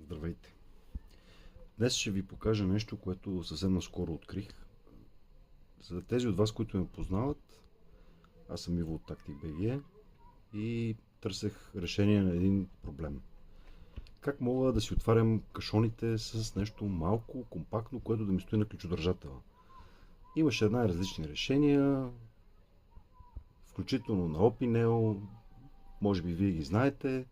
Здравейте! Днес ще ви покажа нещо, което съвсем наскоро открих. За тези от вас, които ме познават, аз съм Иво от Tactic.bg и търсех решение на един проблем. Как мога да си отварям кашоните с нещо малко, компактно, което да ми стои на ключодържателя? Имаше най-различни решения, включително на Opinel, може би вие ги знаете,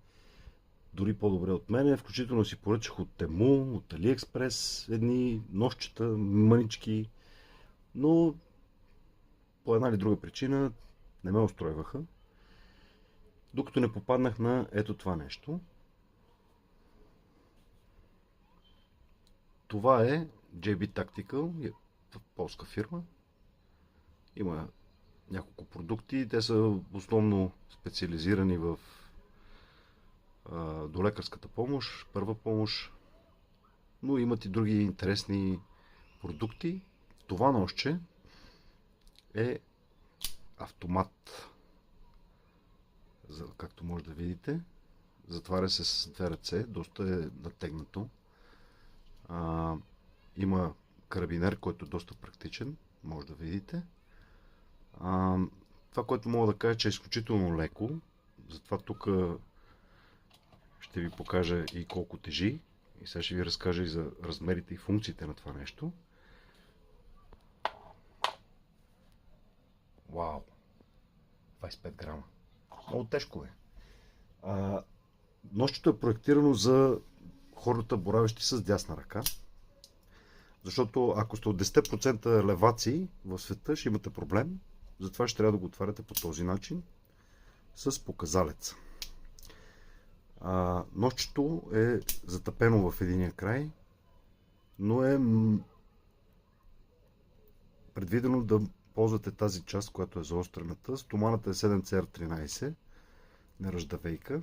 дори по-добре от мене, включително си поръчах от Temu, от AliExpress едни ножчета, мънички, но по една или друга причина не ме устройваха, докато не попаднах на ето това нещо. Това е JB Tactical, полска фирма. Има няколко продукти, те са основно специализирани в до лекарската помощ, първа помощ, но имат и други интересни продукти. Това ножче е автомат, както може да видите. Затваря се с две ръце, доста е натегнато. Има карабинер, който е доста практичен, може да видите. Това, което мога да кажа, че е изключително леко, затова тук ще ви покажа и колко тежи. И сега ще ви разкажа и за размерите и функциите на това нещо. Вау! 25 грама. Много тежко е. Нощчето е проектирано за хората, боравещи с дясна ръка. Защото ако сте от 10% леваци в света, ще имате проблем. Затова ще трябва да го отваряте по този начин с показалец. Ножчето е затъпено в единия край, но е предвидено да ползвате тази част, която е заострената. Стоманата е 7CR13, неръждавейка.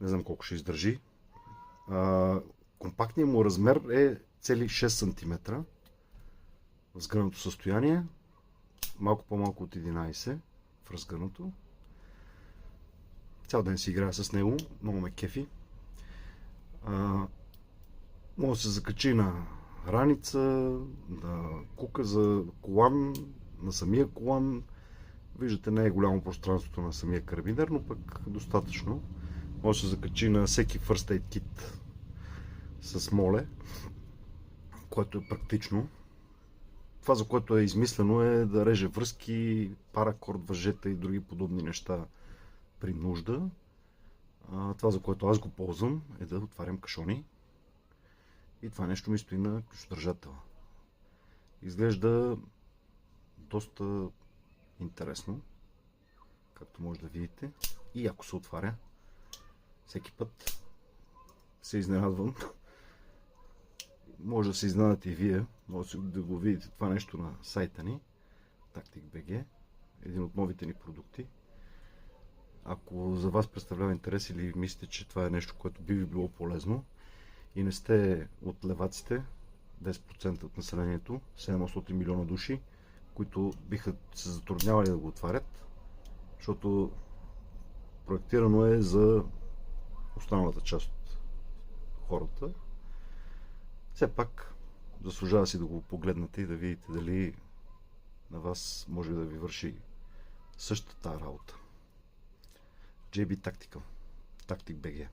Не знам колко ще издържи. Компактният му размер е цели 6 см в сгънато състояние. Малко по-малко от 11 в разгънато. Цял ден си играя с него, много ме кефи. Може да се закачи на раница, на кука за колан, на самия колан. Виждате, не е голямо пространството на самия карабинер, но пък достатъчно. Може да се закачи на всеки First Aid Kit с моле, което е практично. Това, за което е измислено, е да реже връзки, паракорд, въжета и други подобни неща при нужда. Това, за което аз го ползвам, е да отварям кашони. И това нещо ми стои на ключодържателя. Изглежда доста интересно, както може да видите. И ако се отваря, всеки път се изненадвам. Може да се изненадате и вие. Може да го видите това нещо на сайта ни, Tactic.bg, един от новите ни продукти. Ако за вас представлява интерес или мислите, че това е нещо, което би ви било полезно и не сте от леваците, 10% от населението, 700 милиона души, които биха се затруднявали да го отварят, защото проектирано е за останалата част от хората, все пак заслужава си да го погледнете и да видите дали на вас може да ви върши същата работа. JB Tactical, Tactic.bg.